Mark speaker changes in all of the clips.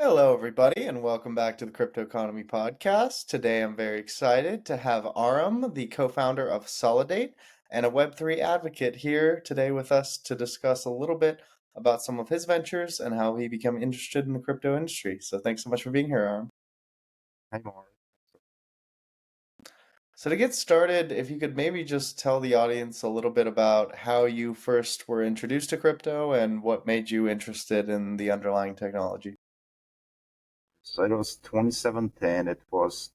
Speaker 1: Hello, everybody, and welcome back to the Crypto Economy Podcast. Today, I'm very excited to have Aram, the co-founder of Solidate and a Web3 advocate, here today with us to discuss a little bit about some of his ventures and how he became interested in the crypto industry. So, thanks so much for being here, Aram.
Speaker 2: Hi, Mark.
Speaker 1: So, to get started, if you could maybe just tell the audience a little bit about how you first were introduced to crypto and what made you interested in the underlying technology.
Speaker 2: So it was 2017. It was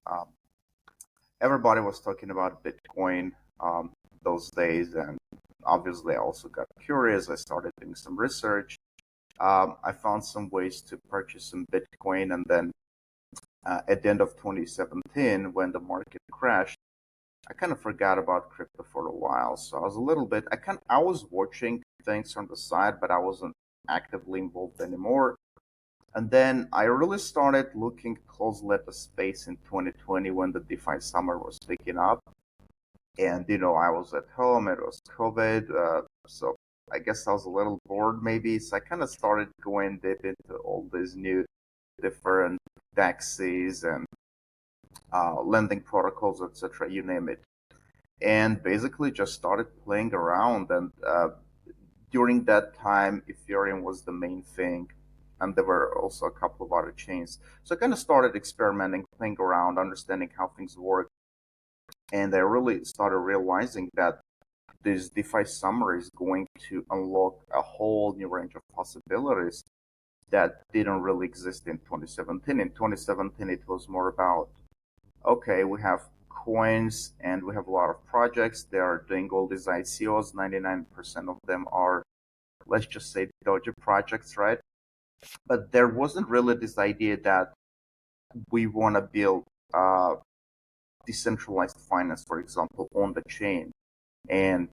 Speaker 2: everybody was talking about Bitcoin those days, and obviously I also got curious. I started doing some research. I found some ways to purchase some Bitcoin, and then at the end of 2017, when the market crashed, I kind of forgot about crypto for a while. So I was a little bit. I was watching things on the side, but I wasn't actively involved anymore. And then I really started looking closely at the space in 2020 when the DeFi summer was picking up. And, I was at home, it was COVID. So I guess I was a little bored maybe. So I kind of started going deep into all these new different DEXs and lending protocols, etc., you name it. And basically just started playing around. And during that time, Ethereum was the main thing, and there were also a couple of other chains. So I kind of started experimenting, playing around, understanding how things work, and I really started realizing that this DeFi summer is going to unlock a whole new range of possibilities that didn't really exist in 2017. In 2017, it was more about, okay, we have coins and we have a lot of projects. They are doing all these ICOs. 99% of them are, let's just say, Doge projects, right? But there wasn't really this idea that we want to build decentralized finance, for example, on the chain and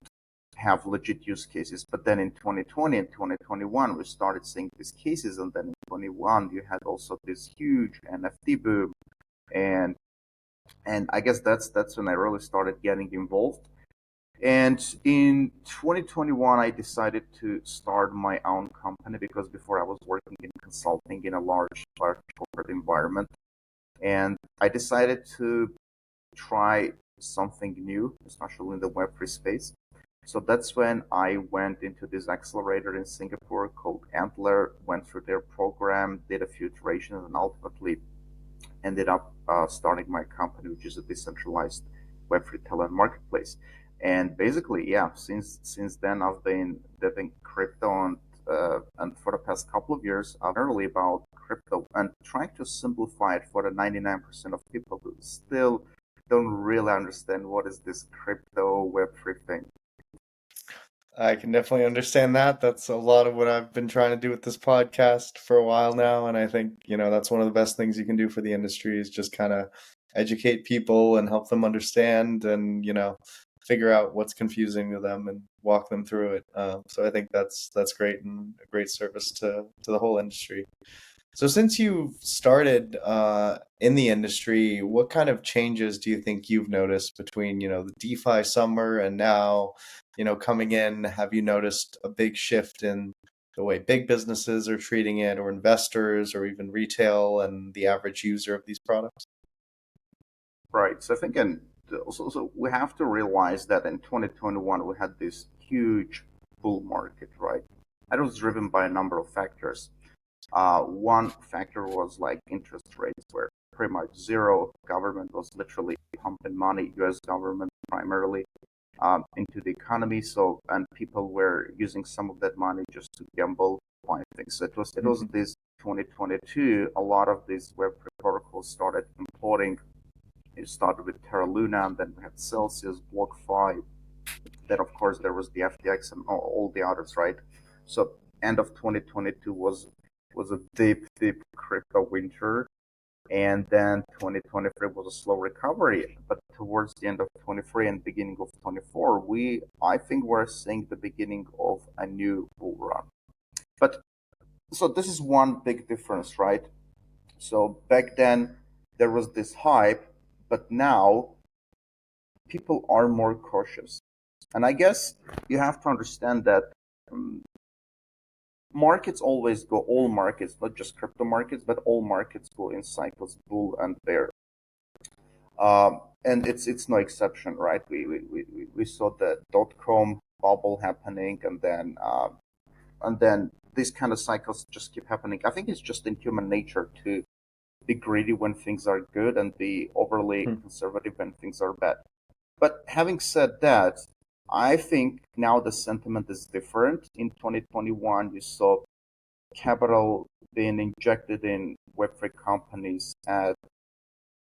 Speaker 2: have legit use cases. But then in 2020 and 2021, we started seeing these cases. And then in 21, you had also this huge NFT boom. And I guess that's when I really started getting involved. And in 2021, I decided to start my own company because before I was working in consulting in a large corporate environment. And I decided to try something new, especially in the Web3 space. So that's when I went into this accelerator in Singapore called Antler, went through their program, did a few iterations, and ultimately ended up starting my company, which is a decentralized Web3 talent marketplace. And basically, yeah, since then I've been diving crypto and for the past couple of years, I've learned really about crypto and trying to simplify it for the 99% of people who still don't really understand what is this crypto Web3 thing.
Speaker 1: I can definitely understand that. That's a lot of what I've been trying to do with this podcast for a while now. And I think, that's one of the best things you can do for the industry is just kind of educate people and help them understand and, figure out what's confusing to them and walk them through it. So I think that's great and a great service to the whole industry. So since you've started in the industry, what kind of changes do you think you've noticed between, the DeFi summer and now, coming in? Have you noticed a big shift in the way big businesses are treating it, or investors, or even retail and the average user of these products?
Speaker 2: Right. So I think, and also, so we have to realize that in 2021 we had this huge bull market, right? That was driven by a number of factors. One factor was like interest rates were pretty much zero. Government was literally pumping money, U.S. government primarily, into the economy. So, and people were using some of that money just to gamble, buy things. So it was
Speaker 1: Mhm.
Speaker 2: this 2022. A lot of these web protocols started imploding. It started with Terra Luna, and then we had Celsius, BlockFi. Then, of course, there was the FTX and all the others, right? So, end of 2022 was a deep crypto winter, and then 2023 was a slow recovery. But towards the end of 23 and beginning of 24, I think we're seeing the beginning of a new bull run. But so this is one big difference, right? So back then there was this hype, but now people are more cautious. And I guess you have to understand that um, markets always go, all markets, not just crypto markets, but all markets go in cycles, bull and bear. And it's no exception, right? We saw the dot-com bubble happening, and then these kind of cycles just keep happening. I think it's just in human nature to be greedy when things are good and be overly
Speaker 1: Hmm.
Speaker 2: conservative when things are bad. But having said that, I think now the sentiment is different. In 2021, you saw capital being injected in Web3 companies at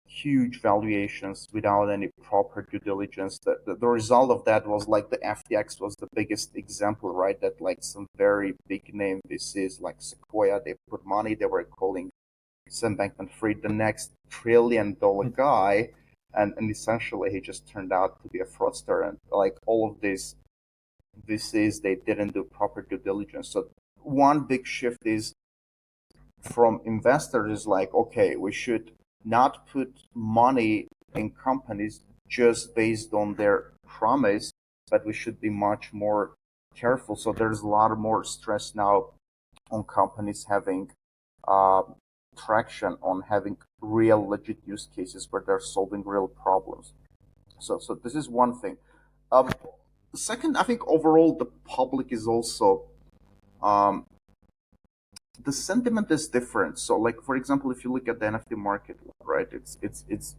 Speaker 2: huge valuations without any proper due diligence. The result of that was like the FTX was the biggest example, right? That like some very big name VCs like Sequoia, they put money, they were calling Sam Bankman-Fried the next $1 trillion guy, and essentially he just turned out to be a fraudster. And like all of these VCs, they didn't do proper due diligence. So one big shift is from investors is like, okay, we should not put money in companies just based on their promise, but we should be much more careful. So there's a lot more stress now on companies having uh, traction, on having real legit use cases where they're solving real problems. So this is one thing. Um, Second, I think overall the public is also um, the sentiment is different. So, like for example, if you look at the NFT market, right, it's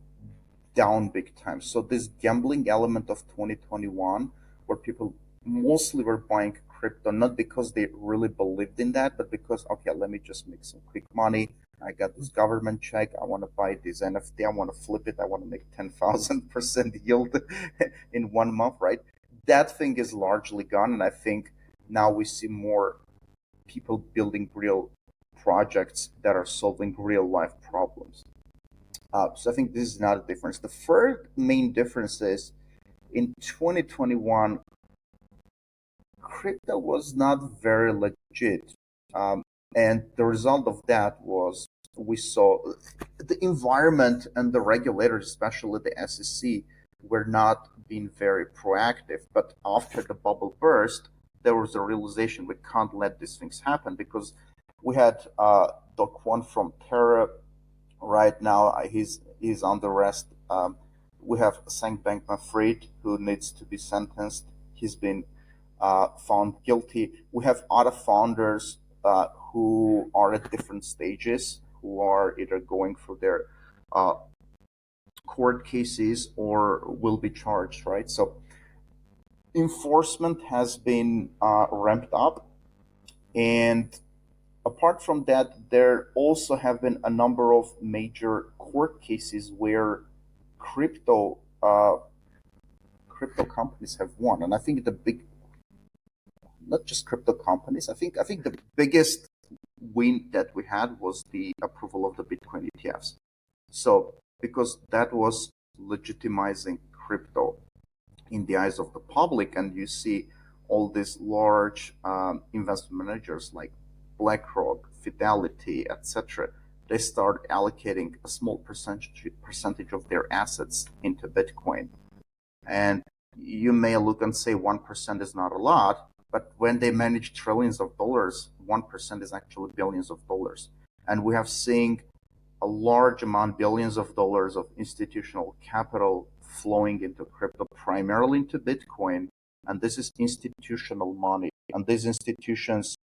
Speaker 2: down big time. So this gambling element of 2021, where people mostly were buying crypto not because they really believed in that, but because okay, let me just make some quick money. I got this government check. I want to buy this NFT. I want to flip it. I want to make 10,000% yield in 1 month, right? That thing is largely gone, and I think now we see more people building real projects that are solving real life problems. So I think this is not a difference. The third main difference is in 2021, crypto was not very legit. Um, and the result of that was we saw the environment and the regulators, especially the SEC, were not being very proactive. But after the bubble burst, there was a realization we can't let these things happen because we had Doc One from Terra right now. He's under arrest. We have Sam Bankman-Fried who needs to be sentenced. He's been found guilty. We have other founders who are at different stages, who are either going through their uh, court cases or will be charged, right? So enforcement has been ramped up. And apart from that, there also have been a number of major court cases where crypto crypto companies have won. And I think the big, not just crypto companies. I think the biggest win that we had was the approval of the Bitcoin ETFs. So because that was legitimizing crypto in the eyes of the public, and you see all these large investment managers like BlackRock, Fidelity, etc. They start allocating a small percentage of their assets into Bitcoin. And you may look and say 1% is not a lot, but when they manage trillions of dollars, 1% is actually billions of dollars. And we have seen a large amount, billions of dollars of institutional capital flowing into crypto, primarily into Bitcoin. And this is institutional money. And these institutions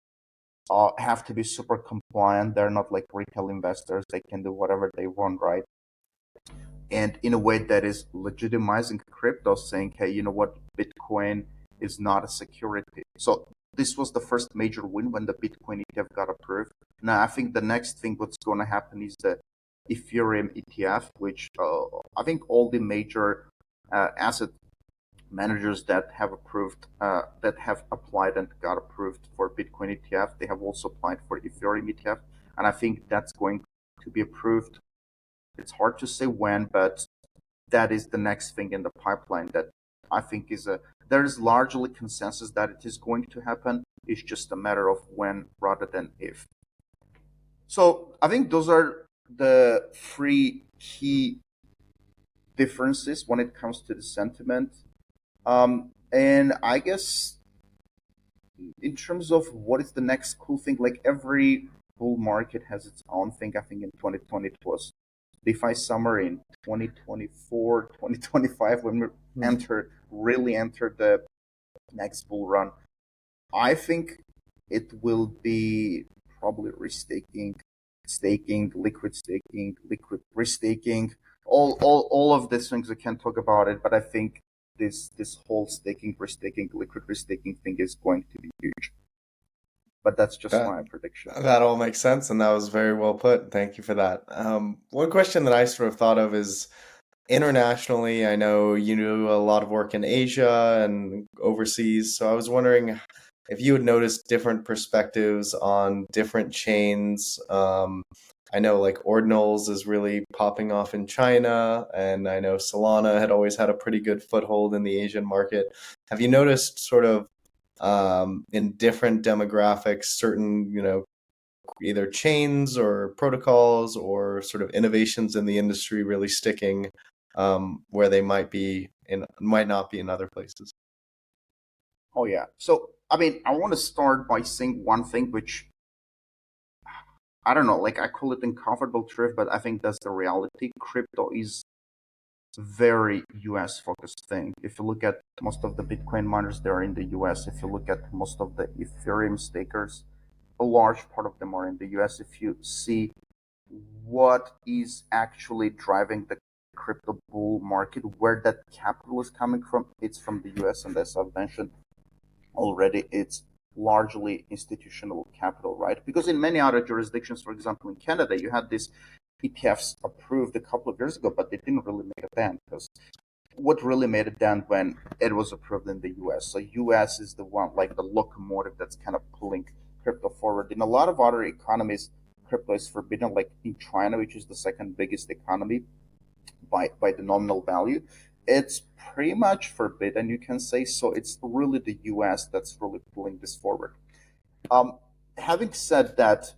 Speaker 2: have to be super compliant. They're not like retail investors. They can do whatever they want, right? And in a way that is legitimizing crypto, saying, hey, you know what, Bitcoin is not a security. So this was the first major win when the Bitcoin ETF got approved. Now I think the next thing what's going to happen is the Ethereum ETF, which I think all the major asset managers that have approved, that have applied and got approved for Bitcoin ETF, they have also applied for Ethereum ETF, and I think that's going to be approved. It's hard to say when, but that is the next thing in the pipeline that I think is a there is largely consensus that it is going to happen. It's just a matter of when rather than if. So I think those are the three key differences when it comes to the sentiment. And I guess in terms of what is the next cool thing, like every bull market has its own thing. I think in 2020 it was DeFi summer. In 2024, 2025, when we
Speaker 1: Hmm.
Speaker 2: really entered the next bull run, I think it will be probably restaking, staking, liquid restaking, all of these things. We can talk about it, but I think this whole staking, restaking, liquid restaking thing is going to be huge. But that's just
Speaker 1: That
Speaker 2: my prediction.
Speaker 1: that all makes sense, and that was very well put. Thank you for that. One question that I sort of thought of is internationally. I know you do a lot of work in Asia and overseas, so I was wondering if you had noticed different perspectives on different chains. I know like Ordinals is really popping off in China, and I know Solana had always had a pretty good foothold in the Asian market. Have you noticed sort of in different demographics, certain, either chains or protocols or sort of innovations in the industry really sticking where they might not be in other places?
Speaker 2: Oh yeah. So I mean, I want to start by saying one thing, which I don't know, like I call it uncomfortable truth, but I think that's the reality. Crypto is very US focused thing. If you look at most of the Bitcoin miners, they're in the US. If you look at most of the Ethereum stakers, a large part of them are in the US. If you see what is actually driving the crypto bull market, where that capital is coming from, it's from the US. And as I've mentioned already, it's largely institutional capital, right? Because in many other jurisdictions, for example, in Canada, you had these ETFs approved a couple of years ago, but they didn't really make a dent because what really made it dent when it was approved in the US. So US is the one, like the locomotive that's kind of pulling crypto forward. In a lot of other economies, crypto is forbidden, like in China, which is the second biggest economy by the nominal value. It's pretty much forbidden, you can say. So it's really the US that's really pulling this forward. Um, Having said that,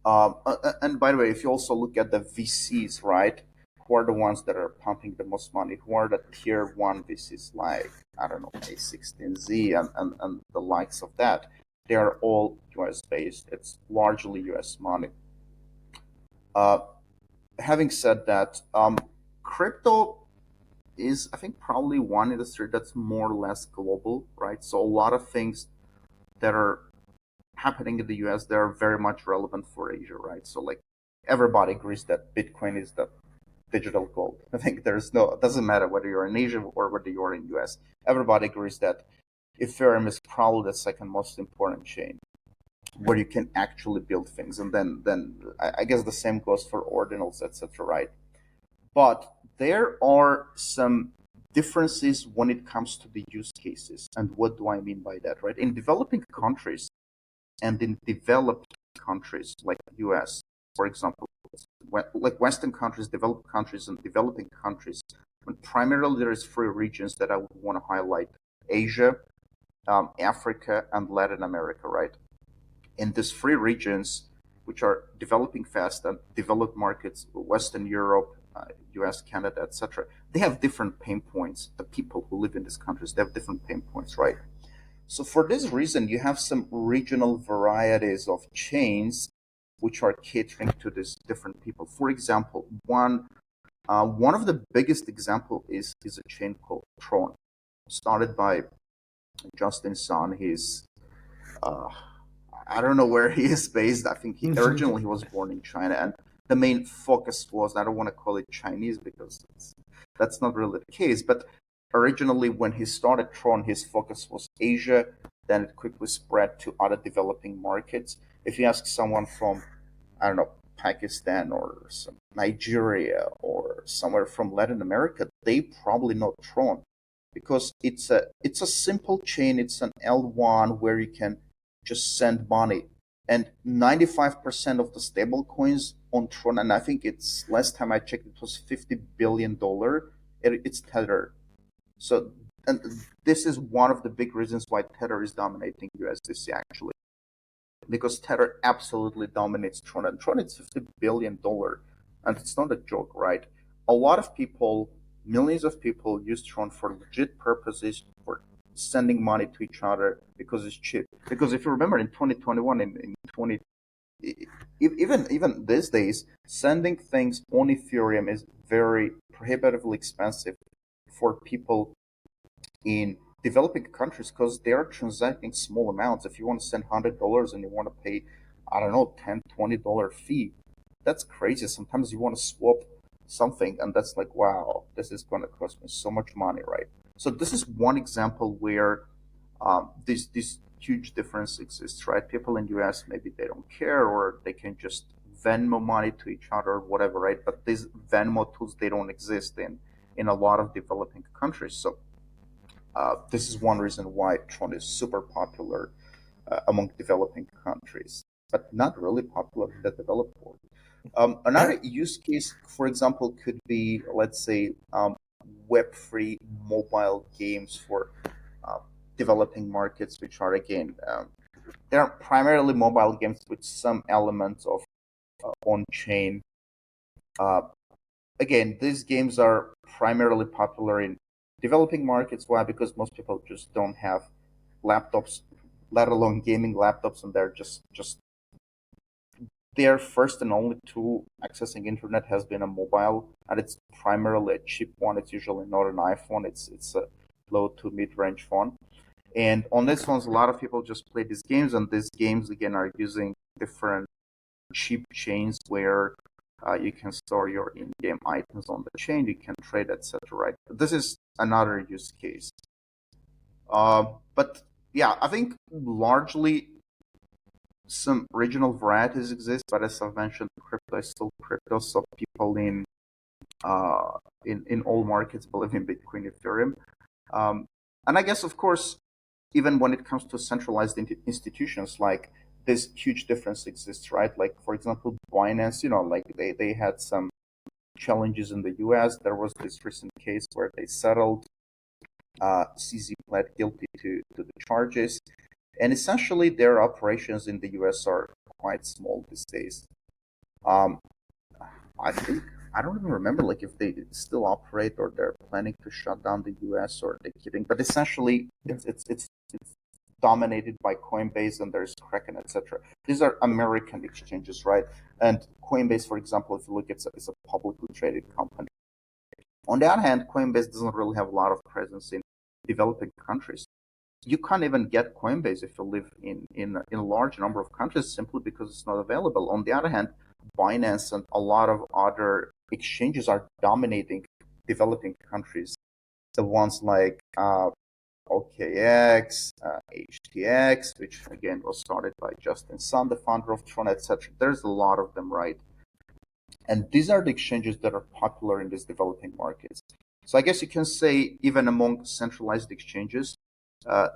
Speaker 2: and by the way, if you also look at the VCs, right, who are the ones that are pumping the most money? Who are the tier one VCs like, I don't know, A16Z and the likes of that? They are all US based. It's largely US money. Uh, Having said that, crypto is, I think, probably one industry that's more or less global, right? So a lot of things that are happening in the US, they're very much relevant for Asia, right? So like everybody agrees that Bitcoin is the digital gold. I think there's no, it doesn't matter whether you're in Asia or whether you're in US. Everybody agrees that Ethereum is probably the second most important chain where you can actually build things. And then I guess the same goes for ordinals, etc. Right? But there are some differences when it comes to the use cases. And what do I mean by that? Right? In developing countries and in developed countries like the US, for example, like Western countries, developed countries, and developing countries, when primarily there is three regions that I would want to highlight: Asia, Africa, and Latin America. Right? In these three regions, which are developing fast and developed markets, Western Europe, US, Canada, etc., they have different pain points. The people who live in these countries, they have different pain points, right? So for this reason, you have some regional varieties of chains which are catering to these different people. For example, one of the biggest example is a chain called Tron, started by Justin Sun. He's uh, I don't know where he is based. I think he originally he was born in China, and the main focus was, I don't want to call it Chinese because that's not really the case, but originally when he started Tron, his focus was Asia. Then it quickly spread to other developing markets. If you ask someone from, I don't know, Pakistan or some Nigeria or somewhere from Latin America, they probably know Tron because it's a simple chain. It's an L1 where you can just send money. And 95% of the stable coins on Tron, and I think it's last time I checked, it was $50 billion. It's Tether. So, and this is one of the big reasons why Tether is dominating USDC actually, because Tether absolutely dominates Tron, and Tron is $50 billion, and it's not a joke, right? A lot of people, millions of people, use Tron for legit purposes, for sending money to each other because it's cheap. Because if you remember in 2021, in 20, even these days, sending things on Ethereum is very prohibitively expensive for people in developing countries because they are transacting small amounts. If you want to send $100 and you want to pay, I don't know, $10, $20 fee, that's crazy. Sometimes you want to swap something, and that's like, wow, this is going to cost me so much money, right? So this is one example where this huge difference exists, right? People in US maybe they don't care, or they can just Venmo money to each other, or whatever, right? But these Venmo tools they don't exist in a lot of developing countries. So this is one reason why Tron is super popular among developing countries, but not really popular in the developed world.
Speaker 1: Yeah.
Speaker 2: Another use case, for example, could be, let's say, web-free mobile games for uh, developing markets, which are again, they're primarily mobile games with some elements of on-chain. Uh, Again, these games are primarily popular in developing markets. Why? Because most people just don't have laptops, let alone gaming laptops, and they're just their first and only tool accessing internet has been a mobile, and it's primarily a cheap one. It's usually not an iPhone. It's a low to mid range phone. And on this ones, a lot of people just play these games, and these games again are using different cheap chains where you can store your in-game items on the chain, you can trade, etc. Right? This is another use case. But yeah, I think largely some regional varieties exist, but as I've mentioned, crypto is still crypto, so people in all markets believe in Bitcoin, Ethereum, um, and I guess of course, even when it comes to centralized institutions, like this huge difference exists, right? Like for example, Binance, like they had some challenges in the U.S. There was this recent case where they settled. CZ pled guilty to the charges, and essentially their operations in the US are quite small these days. Um, I think I don't even remember like if they still operate or they're planning to shut down the US or they're keeping. But essentially, it's dominated by Coinbase and there's Kraken, etc. These are American exchanges, right? And Coinbase, for example, if you look, it's a publicly traded company. On the other hand, Coinbase doesn't really have a lot of presence in developing countries. You can't even get Coinbase if you live in a large number of countries simply because it's not available. On the other hand, Binance and a lot of other exchanges are dominating developing countries. The ones like OKX, HTX, which again was started by Justin Sun, the founder of Tron, etc. There's a lot of them, right? And these are the exchanges that are popular in these developing markets. So I guess you can say even among centralized exchanges, uh,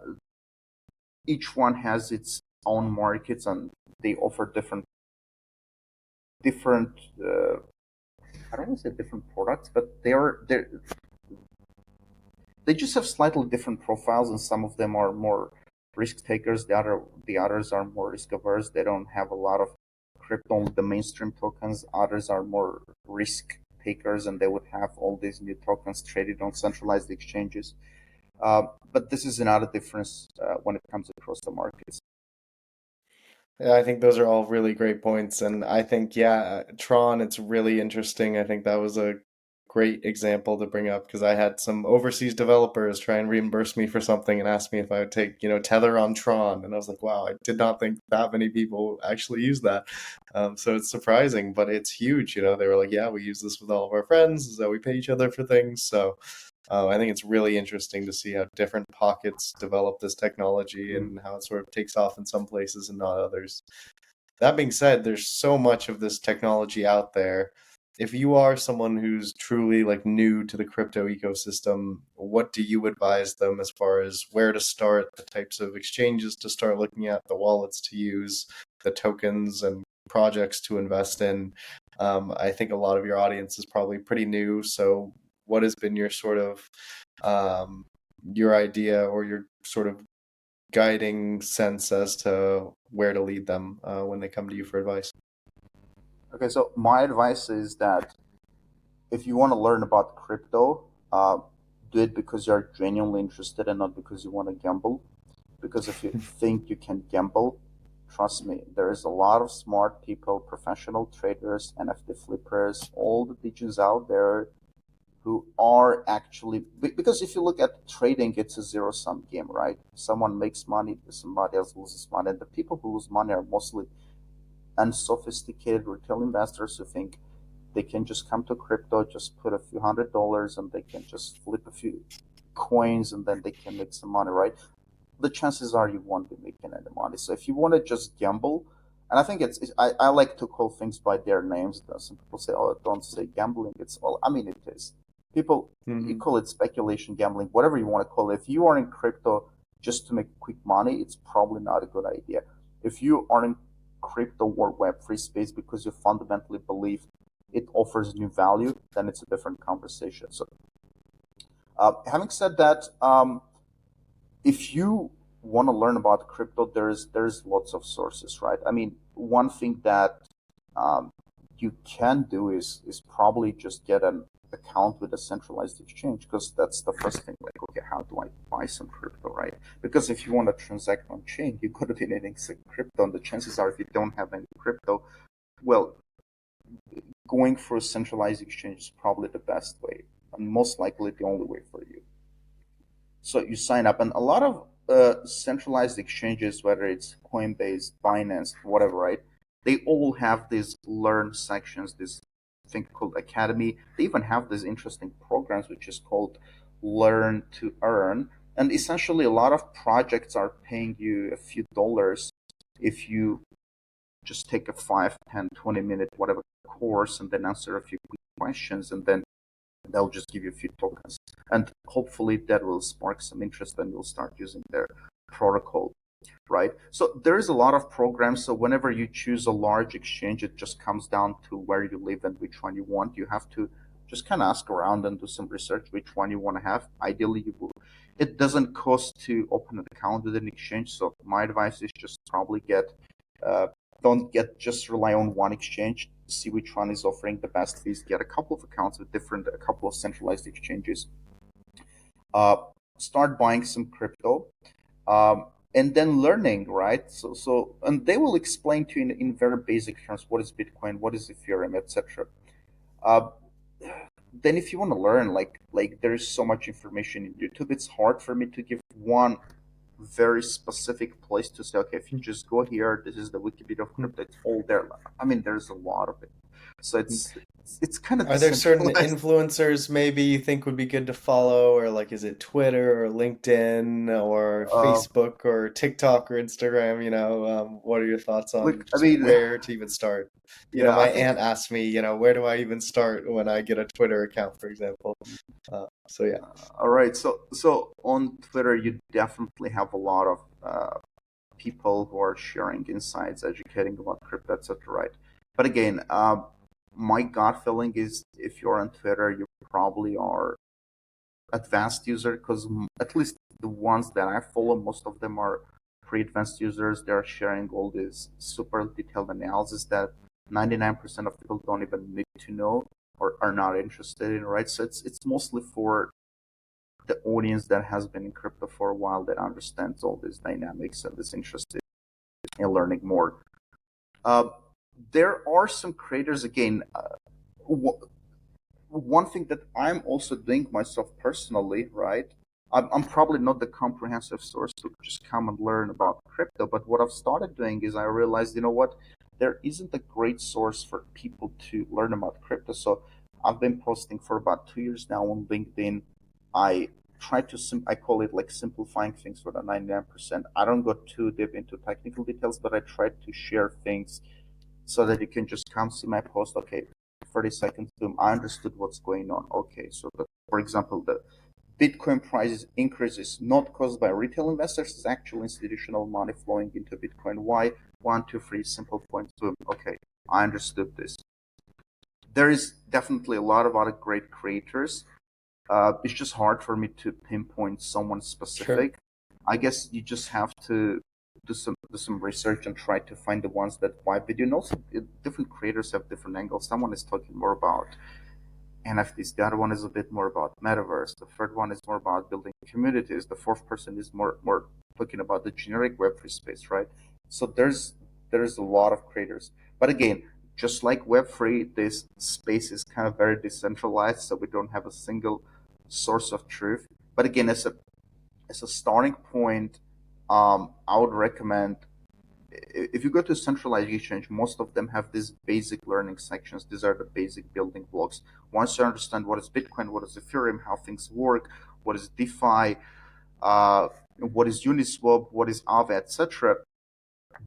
Speaker 2: each one has its own markets and they offer different I don't want to say different products, but they just have slightly different profiles, and some of them are more risk takers. The others are more risk averse. They don't have a lot of crypto, the mainstream tokens. Others are more risk takers, and they would have all these new tokens traded on centralized exchanges. But this is another difference when it comes across the markets.
Speaker 1: Yeah, I think those are all really great points. And I think, yeah, Tron, it's really interesting. I think that was a great example to bring up because I had some overseas developers try and reimburse me for something and ask me if I would take, Tether on Tron. And I was like, wow, I did not think that many people actually use that. So it's surprising, but it's huge. They were like, yeah, we use this with all of our friends, so we pay each other for things. So I think it's really interesting to see how different pockets develop this technology
Speaker 2: Mm.
Speaker 1: and how it sort of takes off in some places and not others. That being said, there's so much of this technology out there. If you are someone who's truly like new to the crypto ecosystem, what do you advise them as far as where to start, the types of exchanges to start looking at, the wallets to use, the tokens and projects to invest in? I think a lot of your audience is probably pretty new, so what has been your sort of um, your idea or your sort of guiding sense as to where to lead them when they come to you for advice?
Speaker 2: Okay, so my advice is that if you want to learn about crypto, do it because you're genuinely interested and not because you want to gamble. Because if you think you can gamble, trust me, there is a lot of smart people, professional traders, NFT flippers, all the digits out there who are actually, because if you look at trading, it's a zero sum game, right? Someone makes money, somebody else loses money, and the people who lose money are mostly unsophisticated retail investors who think they can just come to crypto, just put a few $100s, and they can just flip a few coins, and then they can make some money, right? The chances are you won't be making any money. So if you want to just gamble, and I think I like to call things by their names. Some people say, oh, don't say gambling. It's, well, I mean, it is. People, you
Speaker 1: Hmm.
Speaker 2: call it speculation, gambling, whatever you want to call it. If you are in crypto just to make quick money, it's probably not a good idea. If you are in crypto or Web3 space because you fundamentally believe it offers new value, then it's a different conversation. So, having said that, if you want to learn about crypto, there's lots of sources, right? I mean, one thing that um, you can do is probably just get an account with a centralized exchange, because that's the first thing. Like, okay, how do I buy some crypto, right? Because if you want to transact on chain, you got to be needing some crypto, and the chances are, if you don't have any crypto, well, going for a centralized exchange is probably the best way, and most likely the only way for you. So you sign up, and a lot of centralized exchanges, whether it's Coinbase, Binance, whatever, right? They all have these learn sections, this thing called Academy. They even have these interesting programs, which is called Learn to Earn. And essentially, a lot of projects are paying you a few dollars if you just take a 5, 10, 20 minute, whatever course, and then answer a few quick questions, and then they'll just give you a few tokens. And hopefully that will spark some interest and you'll start using their protocol, right? So there is a lot of programs. So whenever you choose a large exchange, it just comes down to where you live and which one you want. You have to just kind of ask around and do some research which one you want to have. Ideally, you will. It doesn't cost to open an account with an exchange. So my advice is just probably uh, don't get just rely on one exchange. See which one is offering the best fees. Get a couple of accounts with a couple of centralized exchanges. Uh, Start buying some crypto, and then learning, right? And they will explain to you in very basic terms what is Bitcoin, what is Ethereum, etc. Uh, then if you want to learn, like there is so much information in YouTube. It's hard for me to give one very specific place to say, okay, if you just go here, this is the Wikipedia of crypto. It's all there. I mean, there's a lot of it. So it's kind of
Speaker 1: Are there certain
Speaker 2: decentralized.
Speaker 1: influencers maybe you think would be good to follow, or like is it Twitter or LinkedIn or
Speaker 2: Uh,
Speaker 1: Facebook or TikTok or Instagram? What are your thoughts
Speaker 2: look,
Speaker 1: on
Speaker 2: I
Speaker 1: just
Speaker 2: mean,
Speaker 1: where to even start?
Speaker 2: yeah,
Speaker 1: My
Speaker 2: I think.
Speaker 1: aunt asked me, where do I even start when I get a Twitter account, for example? So yeah,
Speaker 2: All right, so on Twitter, you definitely have a lot of people who are sharing insights, educating about crypto, etc. Right? But again, my gut feeling is if you're on Twitter, you probably are advanced user, because at least the ones that I follow, most of them are pre-advanced users. They're sharing all this super detailed analysis that 99% of people don't even need to know or are not interested in, right? So it's mostly for the audience that has been in crypto for a while, that understands all these dynamics and is interested in learning more. Uh, there are some creators again. One thing that I'm also doing myself personally, right? I'm probably not the comprehensive source to just come and learn about crypto, but what I've started doing is I realized, you know what, there isn't a great source for people to learn about crypto. So I've been posting for about 2 years now on LinkedIn. I try to I call it like simplifying things for the 99%. I don't go too deep into technical details, but I try to share things so that you can just come see my post. Okay, 30 seconds, boom, I understood what's going on. Okay, so for example, the Bitcoin prices increases not caused by retail investors, it's actual institutional money flowing into Bitcoin. Why? One, two, three simple points, boom. Okay, I understood this. There is definitely a lot of other great creators. It's just hard for me to pinpoint someone
Speaker 1: sure.
Speaker 2: specific. I guess you just have to do some research and try to find the ones that vibe with you. And also, different creators have different angles. Someone is talking more about NFTs. The other one is a bit more about metaverse. The third one is more about building communities. The fourth person is more talking about the generic Web3 space, right? So there's a lot of creators. But again, just like Web3, this space is kind of very decentralized, so we don't have a single source of truth. But again, as a starting point, I would recommend if you go to centralized exchange, most of them have these basic learning sections. These are the basic building blocks. Once you understand what is Bitcoin, what is Ethereum, how things work, what is DeFi, uh, what is Uniswap, what is Aave, etc.,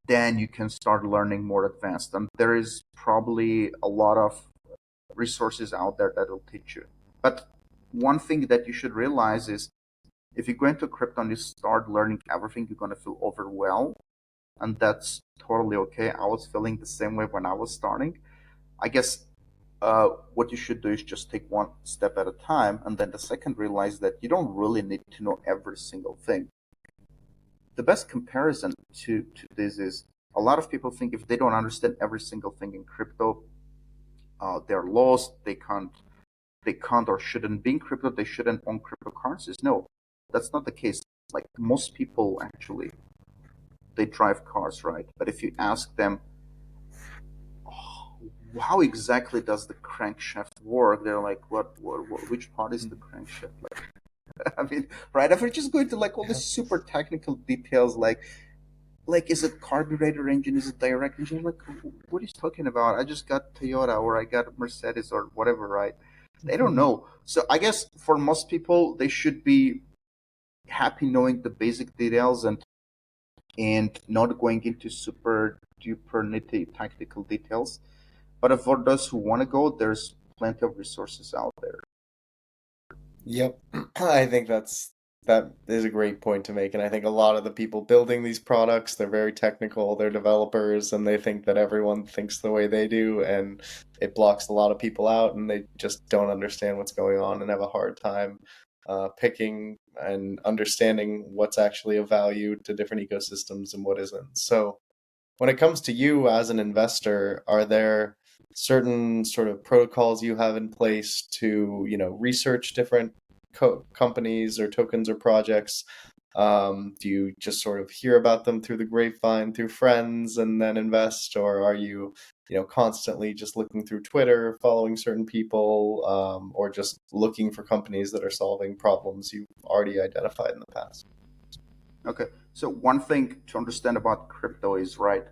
Speaker 2: then you can start learning more advanced. And there is probably a lot of resources out there that will teach you. But one thing that you should realize is if you go into crypto and you start learning everything, you're going to feel overwhelmed, and that's totally okay. I was feeling the same way when I was starting. I guess what you should do is just take one step at a time, and then the second realize that you don't really need to know every single thing. The best comparison to this is a lot of people think if they don't understand every single thing in crypto, they're lost. They can't or shouldn't be in crypto. They shouldn't own cryptocurrencies. No, that's not the case. Like most people actually, they drive cars, right? But if you ask them, how exactly does the crankshaft work? They're like, what which part is the crankshaft? Like, I mean, right? If we're just going to like all these
Speaker 1: Yeah.
Speaker 2: super technical details, like is it carburetor engine? Is it direct engine? Like, what are you talking about? I just got Toyota or I got Mercedes or whatever, right? They don't know. So I guess for most people, they should be happy knowing the basic details and not going into super duper nitty tactical details. But for those who want to go, there's plenty of resources out there.
Speaker 1: Yep. I think that is a great point to make. And I think a lot of the people building these products, they're very technical, they're developers, and they think that everyone thinks the way they do, and it blocks a lot of people out, and they just don't understand what's going on and have a hard time picking and understanding what's actually of value to different ecosystems and what isn't. So when it comes to you as an investor, are there certain sort of protocols you have in place to, research different companies or tokens or projects? Do you just sort of hear about them through the grapevine, through friends, and then invest, or are you, constantly just looking through Twitter, following certain people, or just looking for companies that are solving problems you've already identified in the past?
Speaker 2: Okay, so one thing to understand about crypto is right.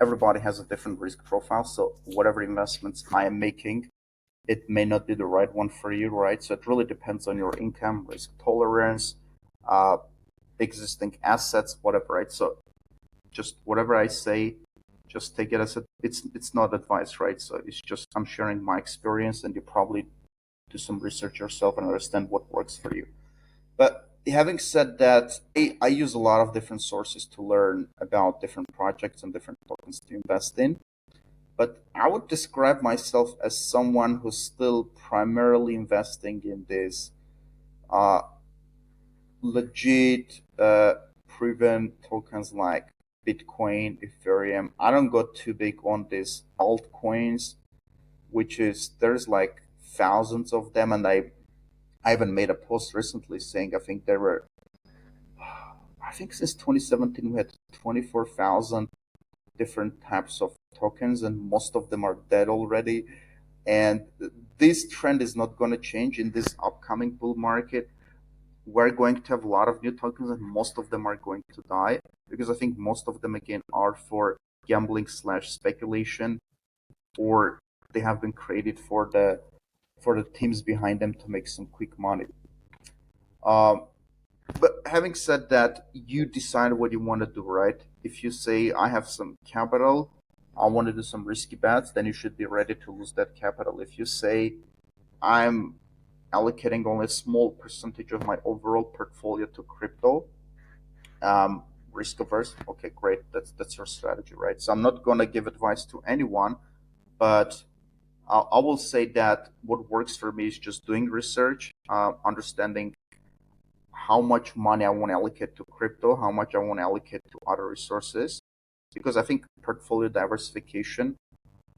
Speaker 2: Everybody has a different risk profile, so whatever investments I am making, it may not be the right one for you, right? So it really depends on your income, risk tolerance, uh, existing assets, whatever, right? So just whatever I say, just take it as it's not advice, right? So it's just I'm sharing my experience, and you probably do some research yourself and understand what works for you. But having said that, I use a lot of different sources to learn about different projects and different tokens to invest in. But I would describe myself as someone who's still primarily investing in this uh, legit, proven tokens like Bitcoin, Ethereum. I don't go too big on these altcoins, which is there's like thousands of them, and I even made a post recently saying I think since 2017 we had 24,000 different types of tokens, and most of them are dead already. And this trend is not going to change in this upcoming bull market. We're going to have a lot of new tokens, and most of them are going to die because I think most of them again are for gambling slash speculation, or they have been created for the teams behind them to make some quick money. Um, But having said that, you decide what you want to do, right? If you say, I have some capital, I want to do some risky bets, then you should be ready to lose that capital. If you say, I'm allocating only a small percentage of my overall portfolio to crypto, risk averse, okay, great. That's your strategy, right? So I'm not going to give advice to anyone, but I will say that what works for me is just doing research, understanding how much money I want to allocate to crypto, how much I want to allocate to other resources, because I think portfolio diversification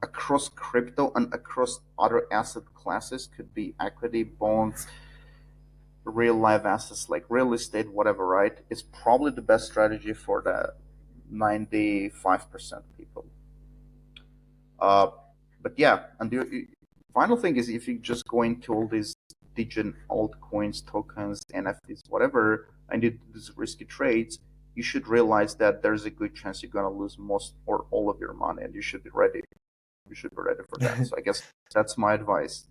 Speaker 2: across crypto and across other asset classes, could be equity, bonds, real life assets like real estate, whatever, right? Is probably the best strategy for the 95% people. Uh, but yeah, and the final thing is if you just go into all these digital altcoins, tokens, NFTs, whatever, and you do these risky trades, you should realize that there's a good chance you're going to lose most or all of your money, and you should be ready. You should be ready for that. So I guess that's my advice.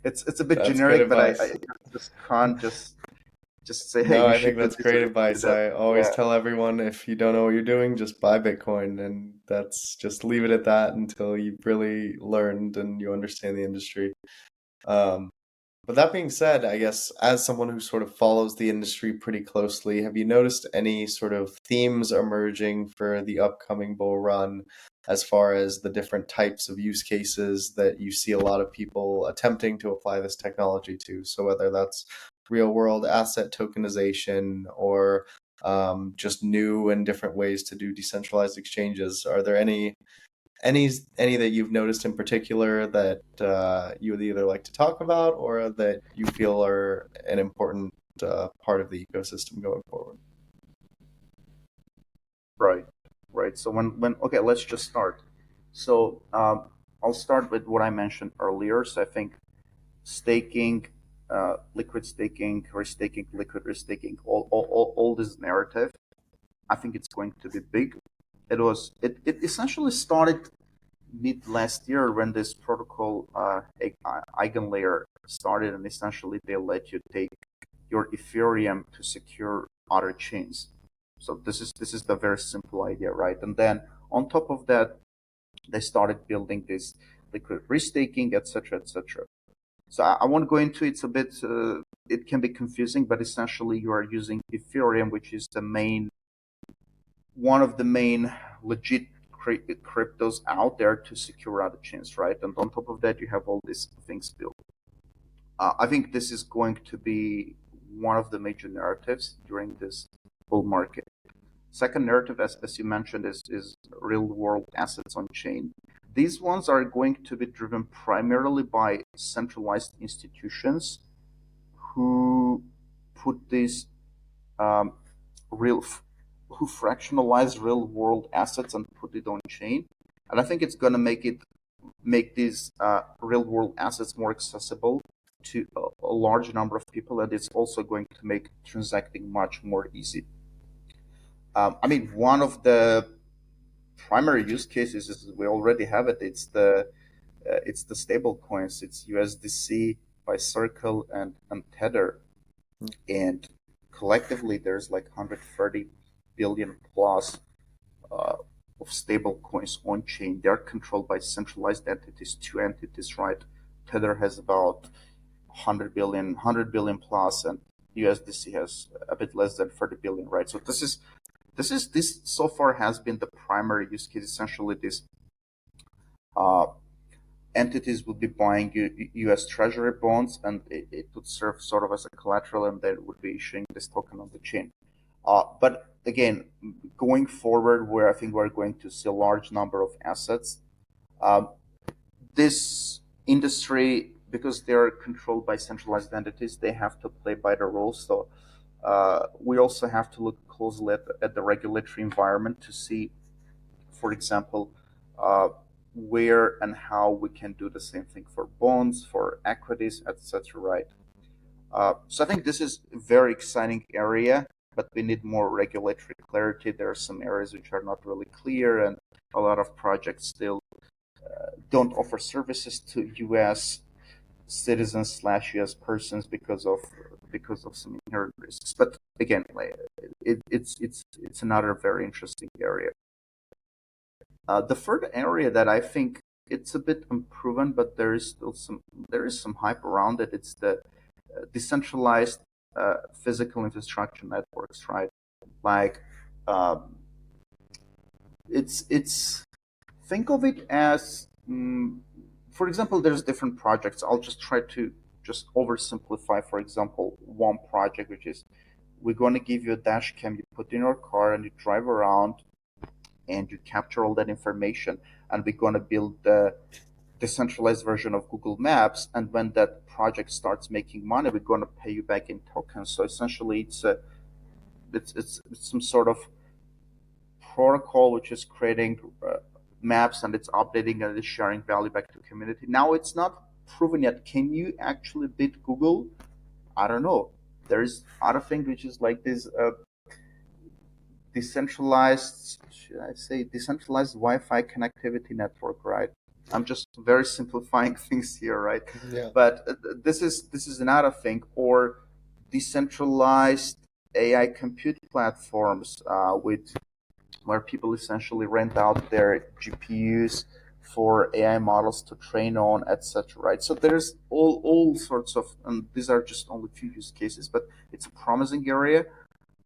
Speaker 2: It's a bit
Speaker 1: That's good
Speaker 2: generic, but I
Speaker 1: advice.
Speaker 2: just can't just say, hey,
Speaker 1: No,
Speaker 2: you
Speaker 1: I think
Speaker 2: should do
Speaker 1: that's
Speaker 2: this or
Speaker 1: great
Speaker 2: you should do
Speaker 1: advice.
Speaker 2: that.
Speaker 1: I always
Speaker 2: Yeah,
Speaker 1: tell everyone if you don't know what you're doing, just buy Bitcoin, and that's just leave it at that until you've really learned and you understand the industry. Um, but that being said, I guess as someone who sort of follows the industry pretty closely, have you noticed any sort of themes emerging for the upcoming bull run as far as the different types of use cases that you see a lot of people attempting to apply this technology to? So whether that's real world asset tokenization or just new and different ways to do decentralized exchanges, are there any that you've noticed in particular that you would either like to talk about or that you feel are an important part of the ecosystem going forward?
Speaker 2: right, right. So when okay, let's just start. So I'll start with what I mentioned earlier. So I think staking, liquid staking, restaking, liquid restaking, all this narrative, I think it's going to be big. It essentially started mid last year when this protocol eigenlayer started, and essentially they let you take your Ethereum to secure other chains. So this is the very simple idea, right? And then on top of that, they started building this liquid restaking, etc., etc. So I won't go into it. It's a bit, it can be confusing, but essentially you are using Ethereum, which is the main, one of the main legit cryptos out there to secure other chains, right? And on top of that, you have all these things built. I think this is going to be one of the major narratives during this bull market. Second narrative, as you mentioned, is real world assets on chain. These ones are going to be driven primarily by centralized institutions who put these um, real who fractionalize real world assets and put it on chain. And I think it's going to make these real world assets more accessible to a large number of people, and it's also going to make transacting much more easy. I mean, one of the primary use cases is we already have it. It's the stable coins. It's USDC by Circle and Tether, and collectively there's like 130 billion plus uh, of stable coins on chain. They're controlled by centralized entities, two entities, right? Tether has about 100 billion plus, and USDC has a bit less than 30 billion, right? So this so far has been the primary use case. Essentially, these uh, entities would be buying U.S. Treasury bonds, and it would serve sort of as a collateral, and they would be issuing this token on the chain. But again, going forward, where I think we're going to see a large number of assets, um, this industry, because they're controlled by centralized entities, they have to play by the rules. So we also have to look closely at the regulatory environment to see, for example, uh, where and how we can do the same thing for bonds, for equities, etc. Right? So I think this is a very exciting area, but we need more regulatory clarity. There are some areas which are not really clear, and a lot of projects still don't offer services to U.S. citizens slash U.S. persons because of some inherent risks. But again, like, it's another very interesting area. The third area that I think it's a bit unproven, but there is some hype around it. It's the decentralized physical infrastructure networks, right? Like um, it's think of it as, for example, there's different projects. I'll just try to just oversimplify. For example, one project which is we're going to give you a dash cam you put in your car and you drive around and you capture all that information, and we're going to build the decentralized version of Google Maps. And when that project starts making money, we're going to pay you back in tokens. So essentially, it's some sort of protocol which is creating maps, and it's updating and it's sharing value back to community. Now it's not proven yet. Can you actually beat Google? I don't know. There's other thing which is like this decentralized, should I say, decentralized Wi-Fi connectivity network, right? I'm just very simplifying things here, right?
Speaker 1: Yeah.
Speaker 2: But this is another thing, or decentralized AI compute platforms with where people essentially rent out their GPUs for AI models to train on, etc. Right? So there's all sorts of, and these are just only few use cases, but it's a promising area.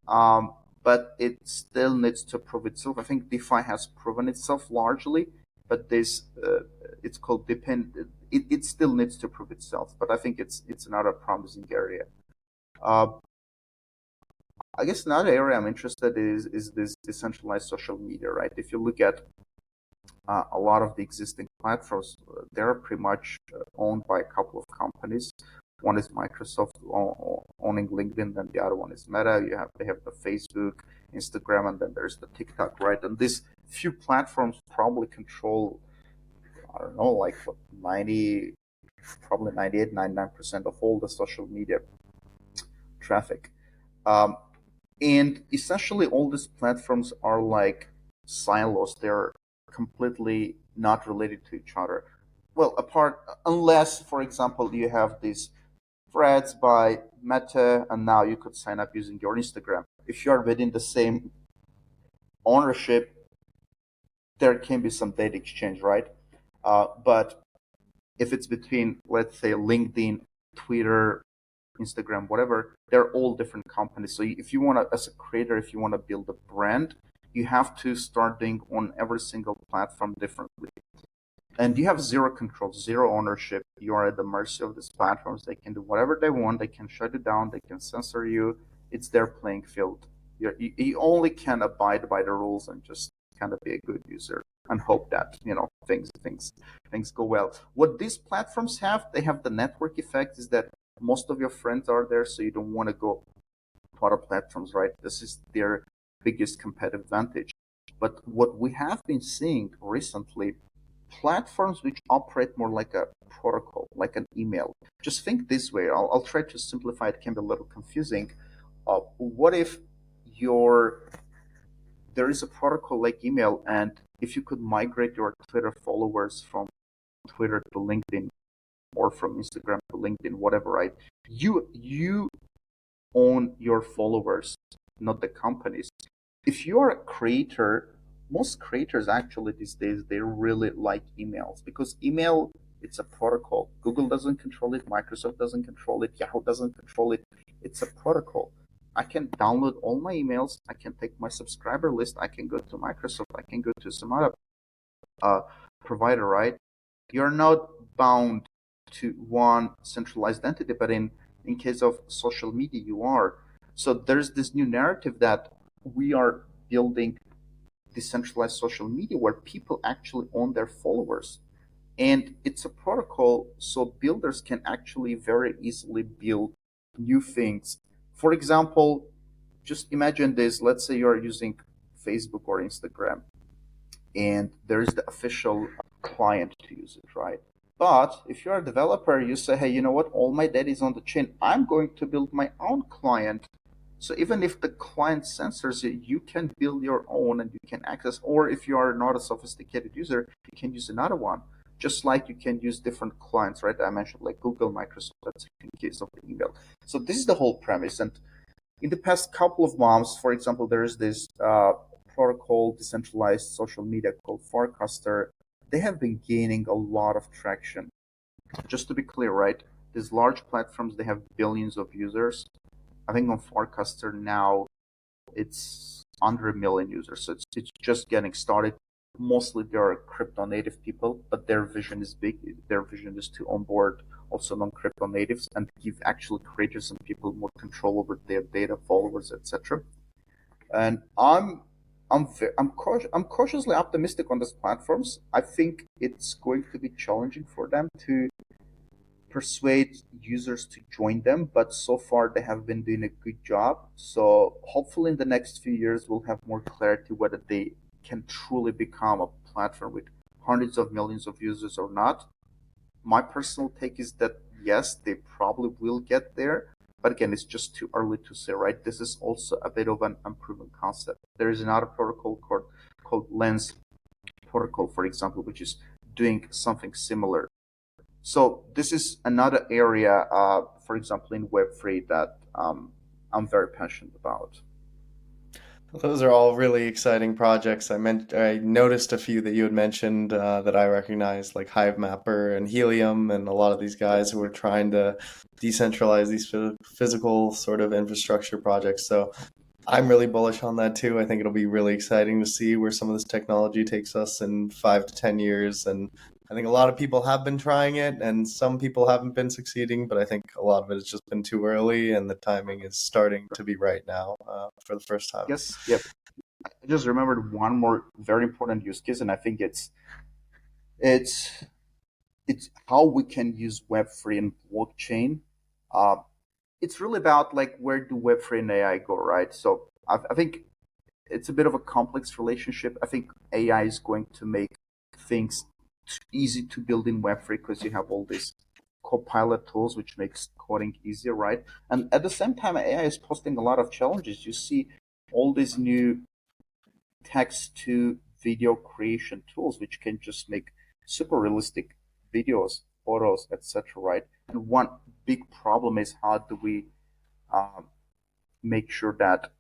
Speaker 2: Um, but it still needs to prove itself. I think DeFi has proven itself largely, but this it's called depend. It still needs to prove itself, but I think it's another promising area. Uh, I guess another area I'm interested is this decentralized social media, right? If you look at a lot of the existing platforms, they're pretty much owned by a couple of companies. One is Microsoft owning LinkedIn, and the other one is Meta. They have the Facebook, Instagram, and then there's the TikTok, right? And these few platforms probably control, I don't know, like what, 90, probably 98, 99% of all the social media traffic. Um, and essentially all these platforms are like silos. They're completely not related to each other. Well, apart, unless, for example, you have these threads by Meta, and now you could sign up using your Instagram. If you're within the same ownership, there can be some data exchange, right? But if it's between, let's say, LinkedIn, Twitter, Instagram, whatever, they're all different companies. So if you want to, as a creator, if you want to build a brand, you have to start doing on every single platform differently. And you have zero control, zero ownership. You are at the mercy of these platforms. They can do whatever they want. They can shut you down. They can censor you. It's their playing field. You only can abide by the rules and just kind of be a good user and hope that things go well. What these platforms have, they have the network effect. Is that most of your friends are there, so you don't want to go to other platforms, right? This is their biggest competitive advantage. But what we have been seeing recently, platforms which operate more like a protocol, like an email. Just think this way. I'll try to simplify. It can be a little confusing. What if your there is a protocol like email, and if you could migrate your Twitter followers from Twitter to LinkedIn or from Instagram to LinkedIn, whatever, right? You own your followers, not the companies. If you're a creator, most creators actually these days they really like emails because email it's a protocol. Google doesn't control it, Microsoft doesn't control it, Yahoo doesn't control it. It's a protocol. I can download all my emails. I can take my subscriber list. I can go to Microsoft. I can go to some other uh, provider, right? You're not bound to one centralized entity, but in case of social media, you are. So there's this new narrative that we are building decentralized social media where people actually own their followers. And it's a protocol so builders can actually very easily build new things. For example, just imagine this. Let's say you're using Facebook or Instagram, and there's the official client to use it, right? But if you're a developer, you say, hey, you know what? All my data is on the chain. I'm going to build my own client. So even if the client censors it, you can build your own and you can access, or if you are not a sophisticated user, you can use another one. Just like you can use different clients, right? I mentioned like Google, Microsoft, that's in case of the email. So this is the whole premise. And in the past couple of months, for example, there is this protocol, decentralized social media called Forecaster. They have been gaining a lot of traction. Just to be clear, right? These large platforms, they have billions of users. I think on Forecaster now, it's under a million users. So it's just getting started. Mostly they are crypto native people, but their vision is big. Their vision is to onboard also non-crypto natives and give actual creators and people more control over their data, followers, etc. And I'm I'm cautiously optimistic on these platforms. I think it's going to be challenging for them to persuade users to join them, but so far they have been doing a good job. So hopefully in the next few years we'll have more clarity whether they can truly become a platform with hundreds of millions of users or not. My personal take is that yes, they probably will get there. But again, it's just too early to say, right? This is also a bit of an unproven concept. There is another protocol called Lens protocol, for example, which is doing something similar. So this is another area, for example, in Web3 that I'm very passionate about.
Speaker 1: Those are all really exciting projects. I noticed a few that you had mentioned that I recognized, like Hive Mapper and Helium, and a lot of these guys who are trying to decentralize these physical sort of infrastructure projects. So I'm really bullish on that too. I think it'll be really exciting to see where some of this technology takes us in 5 to 10 years. And I think a lot of people have been trying it, and some people haven't been succeeding, but I think a lot of it has just been too early, and the timing is starting to be right now for the first time.
Speaker 2: Yes, yep. I just remembered one more very important use case, and I think it's it's how we can use Web3 and blockchain. Uh, it's really about like where do Web3 and AI go, right? So I think it's a bit of a complex relationship. I think AI is going to make things easy to build in Web3 because you have all these copilot tools which makes coding easier, right? And at the same time, AI is posting a lot of challenges. You see all these new text to video creation tools which can just make super realistic videos, photos, etc., right? And one big problem is how do we um, make sure that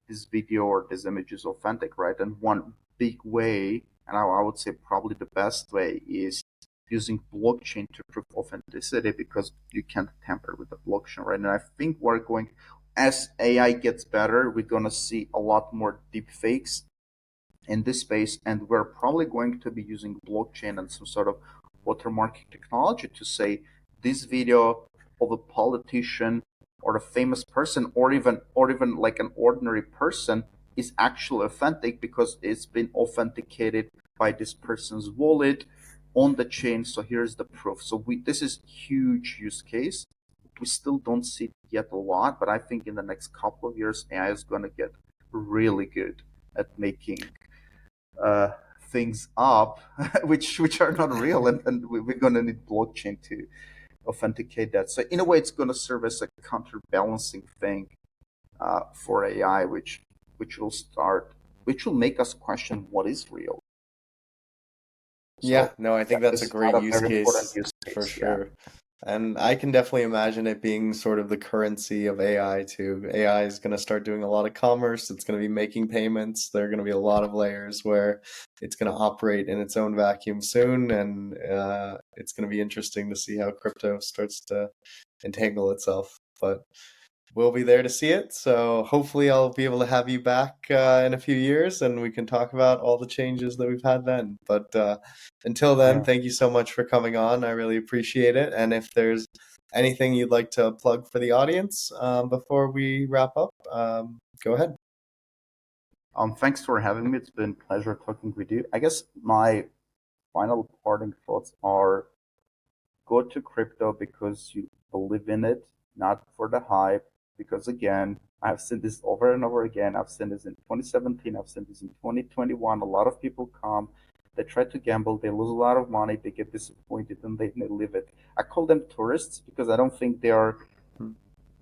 Speaker 2: this video or this image is authentic, right? And one big way, and I would say probably the best way, is using blockchain to prove authenticity because you can't tamper with the blockchain, right? And I think we're going, as AI gets better, we're going to see a lot more deep fakes in this space, and we're probably going to be using blockchain and some sort of watermarking technology to say this video of a politician or a famous person or even like an ordinary person is actually authentic because it's been authenticated by this person's wallet on the chain. So here's the proof. So we this is huge use case. We still don't see it yet a lot, but I think in the next couple of years AI is going to get really good at making uh, things up which are not real, and we're going to need blockchain to authenticate that. So in a way, it's going to serve as a counterbalancing thing for AI, which will make us question what is real.
Speaker 1: Yeah,
Speaker 2: So
Speaker 1: no, I
Speaker 2: yeah,
Speaker 1: think that's
Speaker 2: this
Speaker 1: a
Speaker 2: is
Speaker 1: great
Speaker 2: not a
Speaker 1: use
Speaker 2: very important
Speaker 1: case
Speaker 2: use
Speaker 1: for
Speaker 2: case. Yeah,
Speaker 1: sure. And I can definitely imagine it being sort of the currency of AI too. AI is going to start doing a lot of commerce. It's going to be making payments. There are going to be a lot of layers where it's going to operate in its own vacuum soon. And it's going to be interesting to see how crypto starts to entangle itself. But we'll be there to see it. So hopefully, I'll be able to have you back in a few years and we can talk about all the changes that we've had then. But until then,
Speaker 2: yeah.
Speaker 1: thank you so much for coming on. I really appreciate it. And if there's anything you'd like to plug for the audience before we wrap up, go ahead.
Speaker 2: Thanks for having me. It's been a pleasure talking with you. I guess my final parting thoughts are: go to crypto because you believe in it, not for the hype. Because again, I've seen this over and over again. I've seen this in 2017. I've seen this in 2021. A lot of people come, they try to gamble, they lose a lot of money, they get disappointed, and they leave it. I call them tourists because I don't think they are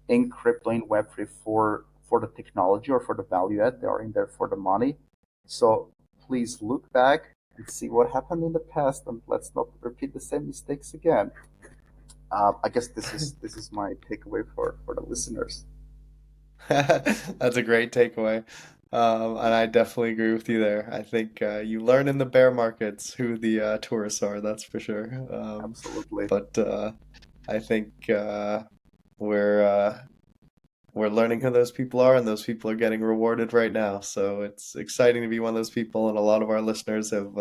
Speaker 2: in crypto in Web3 for the technology or for the value add. They are in there for the money. So please look back and see what happened in the past, and let's not repeat the same mistakes again. I guess this is my takeaway for the listeners.
Speaker 1: That's a great takeaway. And I definitely agree with you there. I think you learn in the bear markets who the tourists are, that's for sure.
Speaker 2: Absolutely.
Speaker 1: But I think we're uh, we're learning who those people are, and those people are getting rewarded right now. So it's exciting to be one of those people, and a lot of our listeners have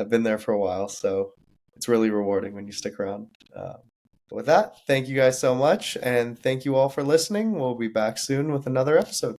Speaker 1: been there for a while. So it's really rewarding when you stick around. With that, thank you guys so much, and thank you all for listening. We'll be back soon with another episode.